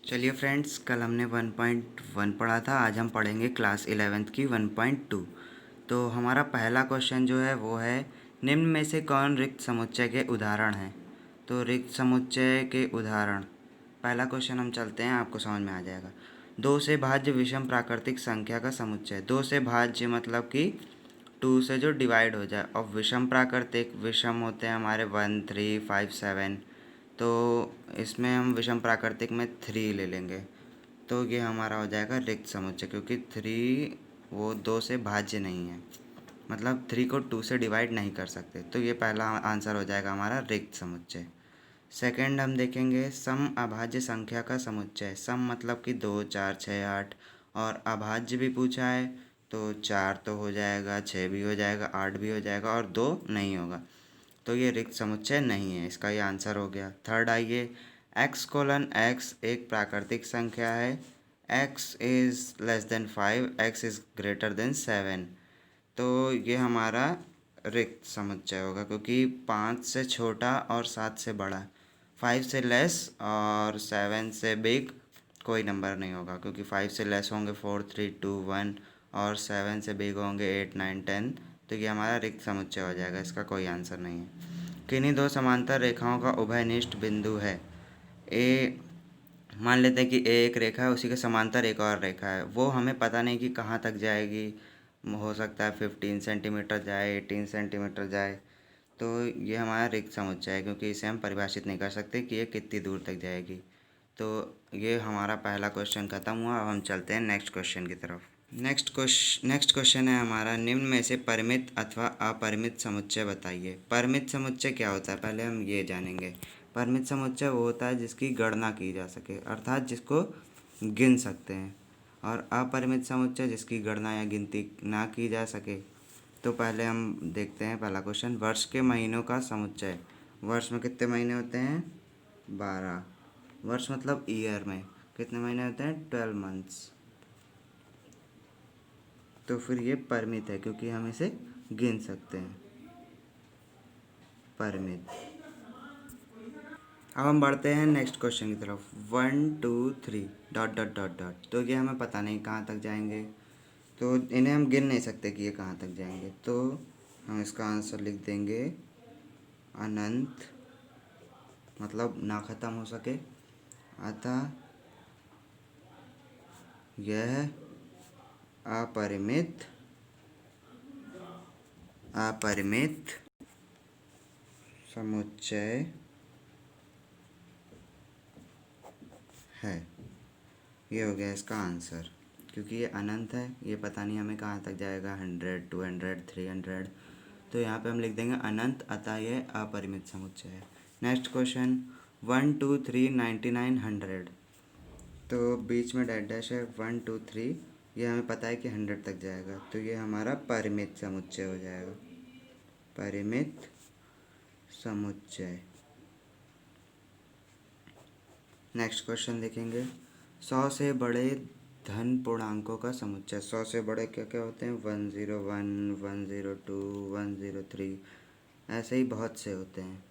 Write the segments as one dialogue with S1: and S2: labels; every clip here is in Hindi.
S1: चलिए फ्रेंड्स, कल हमने 1.1 पढ़ा था। आज हम पढ़ेंगे क्लास 11th की 1.2। तो हमारा पहला क्वेश्चन जो है वो है, निम्न में से कौन रिक्त समुच्चय के उदाहरण हैं। तो रिक्त समुच्चय के उदाहरण, पहला क्वेश्चन हम चलते हैं, आपको समझ में आ जाएगा। दो से भाज्य विषम प्राकृतिक संख्या का समुच्चय। दो से भाज्य मतलब कि 2 से जो डिवाइड हो जाए, और विषम प्राकृतिक, विषम होते हैं हमारे 1, 3, 5, 7। तो इसमें हम विषम प्राकृतिक में 3 ले लेंगे। तो ये हमारा हो जाएगा रिक्त समुच्चय, क्योंकि 3 वो 2 से भाज्य नहीं है, मतलब 3 को 2 से डिवाइड नहीं कर सकते। तो ये पहला आंसर हो जाएगा हमारा रिक्त समुच्चय। सेकंड हम देखेंगे सम अभाज्य संख्या का समुच्चय। सम मतलब कि 2, 4, 6, 8, और अभाज्य भी पूछा है तो 4 तो हो जाएगा, 6 भी हो जाएगा, 8 भी हो जाएगा, और 2 नहीं होगा। तो ये रिक्त समुच्चय नहीं है, इसका ये आंसर हो गया। थर्ड आइए, x:x एक प्राकृतिक संख्या है। x is less then 5, x is greater than 7। तो ये हमारा रिक्त समुच्चय होगा, क्योंकि 5 से छोटा और 7 से बड़ा, 5 से लेस और 7 से बिग कोई नंबर नहीं होगा, क्योंकि 5 से लेस होंगे 4, 3, 2, 1, और 7 से बिग होंगे 8, 9, 10। तो ये हमारा रिक्त समुच्चय हो जाएगा, इसका कोई आंसर नहीं है। किन्हीं दो समांतर रेखाओं का उभयनिष्ठ बिंदु है। ए, मान लेते हैं कि ए एक रेखा है, उसी के समांतर एक और रेखा है। वो हमें पता नहीं कि कहाँ तक जाएगी, हो सकता है 15 सेंटीमीटर जाए, 18 सेंटीमीटर जाए। तो ये हमारा रिक्त समुच्चय है, क्योंकि इसे हम परिभाषित नहीं कर सकते कि ये कितनी दूर तक जाएगी। तो ये हमारा पहला क्वेश्चन ख़त्म हुआ। अब हम चलते हैं नेक्स्ट क्वेश्चन की तरफ। नेक्स्ट क्वेश्चन है हमारा, निम्न में से परिमित अथवा अपरिमित समुच्चय बताइए। परिमित समुच्चय क्या होता है, पहले हम ये जानेंगे। परिमित समुच्चय वो होता है जिसकी गणना की जा सके, अर्थात जिसको गिन सकते हैं। और अपरिमित समुच्चय जिसकी गणना या गिनती ना की जा सके। तो पहले हम देखते हैं पहला क्वेश्चन, वर्ष के महीनों का समुच्चय। वर्ष में कितने महीने होते हैं? 12। वर्ष मतलब ईयर में कितने महीने होते हैं? 12 मंथ्स। तो फिर ये परिमित है, क्योंकि हम इसे गिन सकते हैं। परिमित। अब हम बढ़ते हैं नेक्स्ट क्वेश्चन की तरफ। 1, 2, 3 डॉट डॉट डॉट डॉट। तो ये हमें पता नहीं कहाँ तक जाएंगे, तो इन्हें हम गिन नहीं सकते कि ये कहाँ तक जाएंगे। तो हम इसका आंसर लिख देंगे अनंत, मतलब ना ख़त्म हो सके। अतः यह अपरिमित समुच्चय है। ये हो गया इसका आंसर, क्योंकि ये अनंत है, ये पता नहीं हमें कहाँ तक जाएगा, 100, 200, 300। तो यहाँ पे हम लिख देंगे अनंत, अतः यह अपरिमित समुच्चय है। Next question, 1, 2, 3, 99, 100। तो बीच में डैश डैश है, 1, 2, 3, ये हमें पता है कि 100 तक जाएगा। तो ये हमारा परिमित समुच्चय हो जाएगा। परिमित समुच्चय। नेक्स्ट क्वेश्चन देखेंगे, 100 से बड़े धन पूर्णांकों का समुच्चय। 100 से बड़े क्या क्या होते हैं? 101, 102, 103, ऐसे ही बहुत से होते हैं।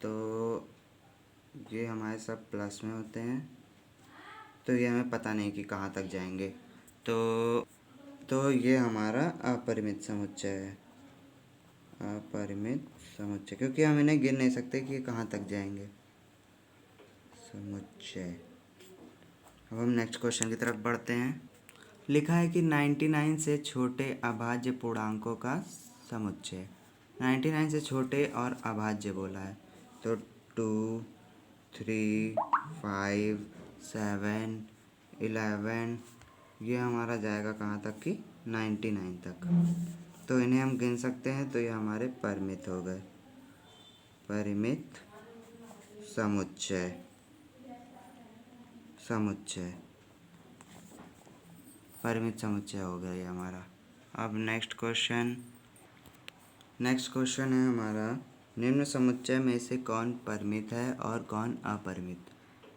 S1: तो ये हमारे सब प्लस में होते हैं, तो ये हमें पता नहीं कि कहाँ तक जाएंगे। तो ये हमारा अपरिमित समुच्चय है। अपरिमित समुच्चय, क्योंकि हम इन्हें गिन नहीं सकते कि कहाँ तक जाएंगे। समुच्चय। अब हम नेक्स्ट क्वेश्चन की तरफ बढ़ते हैं। लिखा है कि 99 से छोटे अभाज्य पूर्णांकों का समुच्चय। 99 से छोटे और अभाज्य बोला है, तो 2, 3, 5, 7, 11, ये हमारा जाएगा कहाँ तक कि 99 तक। तो इन्हें हम गिन सकते हैं, तो ये हमारे परिमित हो गए। परिमित समुच्चय। परिमित समुच्चय हो गया ये हमारा। अब नेक्स्ट क्वेश्चन है हमारा, निम्न समुच्चय में से कौन परिमित है और कौन अपरिमित।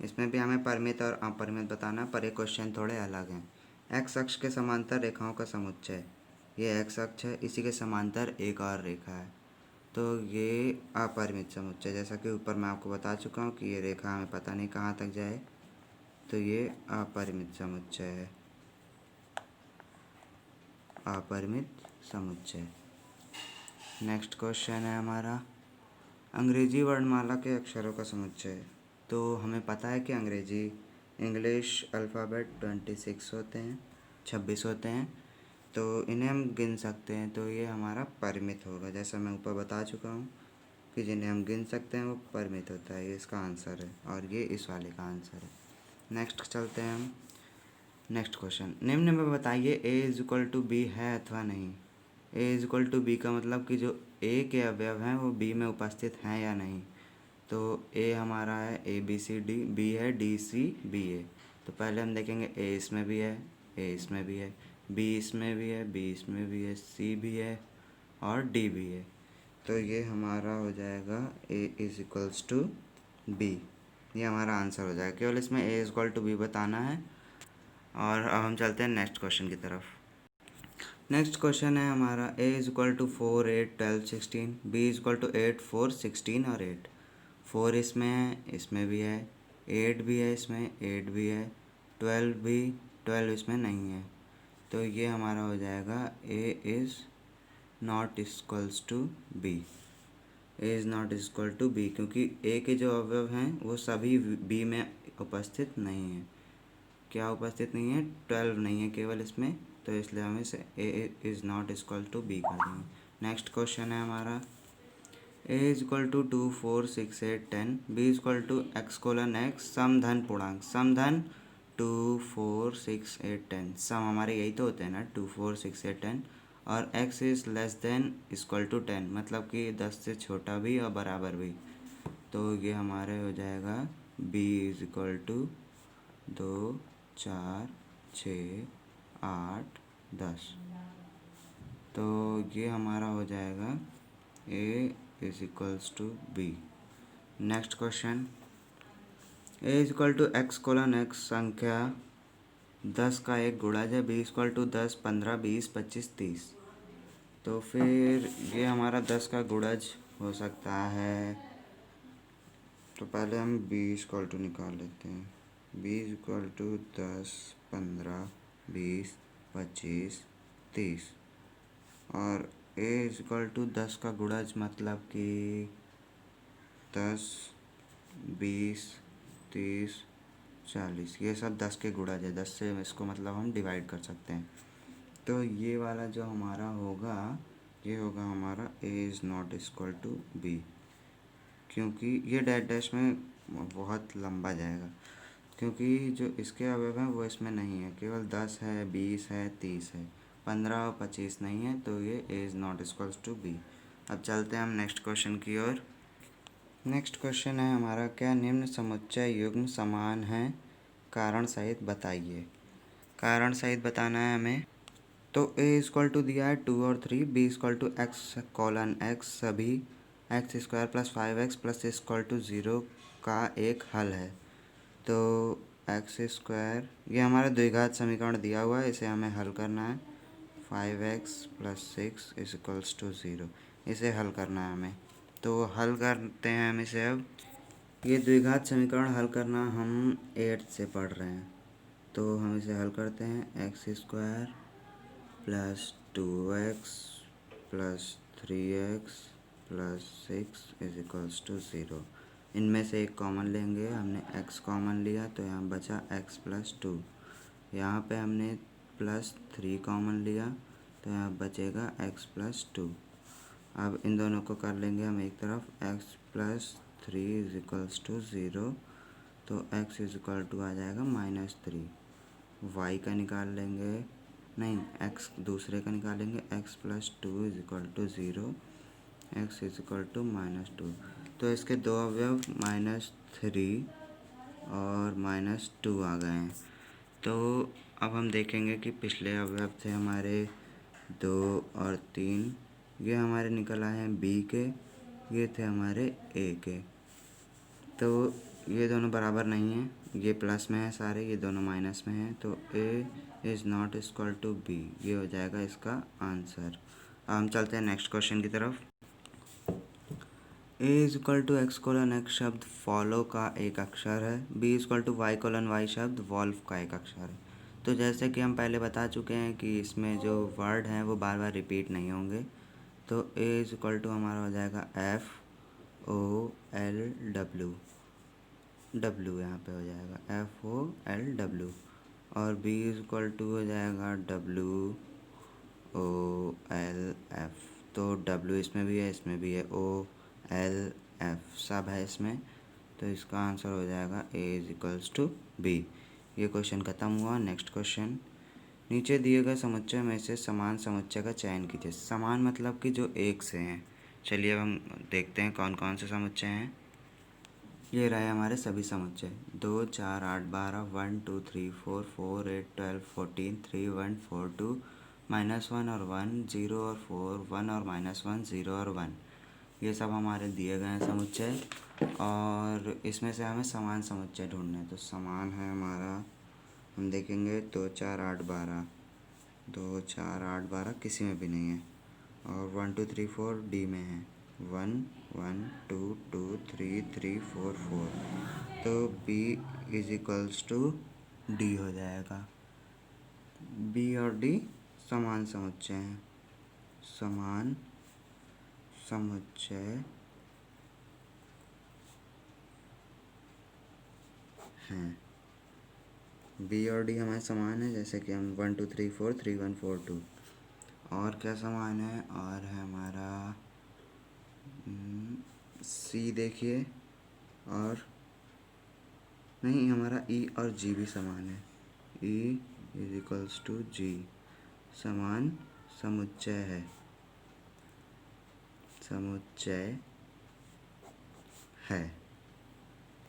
S1: इसमें भी हमें परिमित और अपरिमित बताना, पर ये क्वेश्चन थोड़े अलग हैं। एक्स अक्ष के समांतर रेखाओं का समुच्चय, ये एक्स अक्ष है, इसी के समांतर एक और रेखा है, तो ये अपरिमित समुच्चय। जैसा कि ऊपर मैं आपको बता चुका हूँ कि ये रेखा हमें पता नहीं कहाँ तक जाए, तो ये अपरिमित समुच्चय है, अपरिमित समुच्चय। नेक्स्ट क्वेश्चन है हमारा अंग्रेजी वर्णमाला के अक्षरों का समुच्चय। तो हमें पता है कि अंग्रेजी इंग्लिश अल्फ़ाबेट 26 होते हैं, 26 होते हैं, तो इन्हें हम गिन सकते हैं। तो ये हमारा परिमित होगा, जैसा मैं ऊपर बता चुका हूँ कि जिन्हें हम गिन सकते हैं वो परिमित होता है। ये इसका आंसर है और ये इस वाले का आंसर है। नेक्स्ट चलते हैं हम। नेक्स्ट क्वेश्चन, निम्न में बताइए a is equal to B है अथवा नहीं। a is equal to B का मतलब कि जो a के अवयव हैं वो b में उपस्थित हैं या नहीं। तो a हमारा है a b c d, b है d c b a। तो पहले हम देखेंगे a इसमें भी है, a इसमें भी है, b इसमें भी है, b इसमें भी है, c भी है और d भी है। तो ये हमारा हो जाएगा a is equals to b। ये हमारा आंसर हो जाएगा। केवल इसमें a is equal to b बताना है। और अब हम चलते हैं नेक्स्ट क्वेश्चन की तरफ। नेक्स्ट क्वेश्चन है हमारा a is equal to 4 8 12 16, b is equal to 8 4 16 और 8। 4 इसमें है, इसमें भी है, 8 भी है, इसमें 8 भी है, 12 भी, 12 इसमें नहीं है। तो ये हमारा हो जाएगा a is not equals to b। a is not equal to b क्योंकि a के जो अवयव हैं वो सभी b में उपस्थित नहीं है। क्या उपस्थित नहीं है? 12 नहीं है केवल इसमें, तो इसलिए हम इसे a is not equal to b कर देंगे। नेक्स्ट क्वेश्चन है हमारा a is equal to 2 4 6 8 10, b is equal to x colon x, सम धन पूर्णांक। सम धन 2 4 6 8 10, सम हमारे यही तो होते हैं ना, 2 4 6 8 10। और x is less than equal to 10, मतलब कि 10 से छोटा भी और बराबर भी। तो ये हमारे हो जाएगा b इज इक्वल टू 2 4 6 8 10। तो ये हमारा हो जाएगा a is equals to b। Next question, a is equal to x colon X संख्या 10 का एक गुणज है, b इक्वल टू 10 15 20 25 30। तो फिर ये हमारा 10 का गुणज हो सकता है। तो पहले हम b इक्वल टू निकाल लेते हैं। b इक्वल टू 10 15 20 25 30 और a इक्वल टू 10 का गुणज, मतलब कि 10 20 30 40, ये सब 10 के गुणज है। 10 से इसको मतलब हम डिवाइड कर सकते हैं। तो ये वाला जो हमारा होगा, ये होगा हमारा a is not equal to b, क्योंकि ये डैश डैश में बहुत लंबा जाएगा, क्योंकि जो इसके अवयव हैं वो इसमें नहीं है। केवल 10 है, 20 है, 30 है, 15 और 25 नहीं है। तो ये a is not equals to b। अब चलते हैं हम नेक्स्ट क्वेश्चन की ओर। नेक्स्ट क्वेश्चन है हमारा, क्या निम्न समुच्चय युग्म समान हैं? कारण सहित बताइए। कारण सहित बताना है हमें। तो a इक्वल टू दिया है 2 और 3, b equal to x colon x सभी x square plus 5x plus equal to 0 का एक हल है। तो एक्स स्क्वायर, ये हमारा द्विघात समीकरण दिया हुआ है, इसे हमें हल करना है। 5x plus 6 is equals to 0, इसे हल करना है हमें। तो हल करते हैं हम इसे। अब ये द्विघात समीकरण हल करना हम 8th से पढ़ रहे हैं। तो हम इसे हल करते हैं। X square plus 2x plus 3x plus 6 is equals to 0। इनमें से एक कॉमन लेंगे। हमने x कॉमन लिया तो यहाँ बचा x प्लस 2। यहाँ पे हमने प्लस 3 कॉमन लिया तो यहाँ बचेगा x प्लस 2। अब इन दोनों को कर लेंगे हम एक तरफ। x plus 3 is equals to 0, तो x इज इक्वल टू आ जाएगा -3। y का निकाल लेंगे, नहीं x दूसरे का निकालेंगे। x plus 2 is equal to 0, x is equal to -2। तो इसके दो अवयव -3 और -2 आ गए हैं। तो अब हम देखेंगे कि पिछले अवयव थे हमारे 2 और 3, ये हमारे निकल आए हैं b के, ये थे हमारे a के। तो ये दोनों बराबर नहीं हैं, ये प्लस में है सारे, ये दोनों माइनस में हैं। तो a is not equal to b, ये हो जाएगा इसका आंसर। अब हम चलते हैं नेक्स्ट क्वेश्चन की तरफ। A is equal to x colon x शब्द फॉलो का एक अक्षर है। B is equal to y colon y शब्द वॉल्व का एक अक्षर है। तो जैसे कि हम पहले बता चुके हैं कि इसमें जो वर्ड हैं वो बार बार रिपीट नहीं होंगे। तो ए इज इक्वल टू हमारा हो जाएगा F O L W, W यहाँ पे हो जाएगा एफ ओ एल डब्ल्यू। और बी इज इक्वल टू हो जाएगा डब्ल्यू ओ एल एफ। तो डब्ल्यू इसमें भी है, इसमें भी है, ओ एल एफ सब है इसमें। तो इसका आंसर हो जाएगा ए इज इक्वल्स टू बी। ये क्वेश्चन ख़त्म हुआ। नेक्स्ट क्वेश्चन, नीचे दिए गए समुच्चय में से समान समुच्चय का चयन कीजिए। समान मतलब कि जो एक से हैं। चलिए अब हम देखते हैं कौन कौन से समुच्चय हैं। ये रहे हमारे सभी समुच्चय 2, 4, 8, 12, 1, 2, 3, 4, 4, 8, 12, 14, 3, 1, 4, 2, -1 और 1, 0 और 4, 1 और -1, 0 और 1। ये सब हमारे दिए गए हैं समुच्चय, और इसमें से हमें समान समुच्चय ढूंढना है। तो समान है हमारा, हम देखेंगे 2, 4, 8, 12, 2, 4, 8, 12 किसी में भी नहीं है। और 1, 2, 3, 4 डी में है। 1, 1, 2, 2, 3, 3, 4, 4। तो B is equals to D हो जाएगा। बी और डी समान समुच्चय हैं, समान समुच्चय हैं। बी और डी हमारे समान है, जैसे कि हम 1, 2, 3, 4, 3, 1, 4, 2। और क्या समान है, और है हमारा सी देखिए, और नहीं, हमारा ई और जी भी समान है। ई इज इक्वल्स टू जी, समान समुच्चय है, समुच्चय है।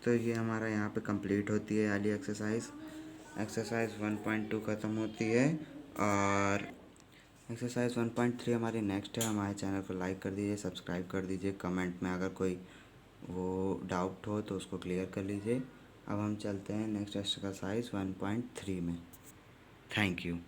S1: तो ये हमारा यहाँ पे कंप्लीट होती है वाली एक्सरसाइज। एक्सरसाइज 1.2 ख़त्म होती है, और एक्सरसाइज 1.3 हमारी नेक्स्ट है। हमारे चैनल को लाइक कर दीजिए, सब्सक्राइब कर दीजिए, कमेंट में अगर कोई वो डाउट हो तो उसको क्लियर कर लीजिए। अब हम चलते हैं नेक्स्ट एक्सरसाइज 1.3 में। Thank you.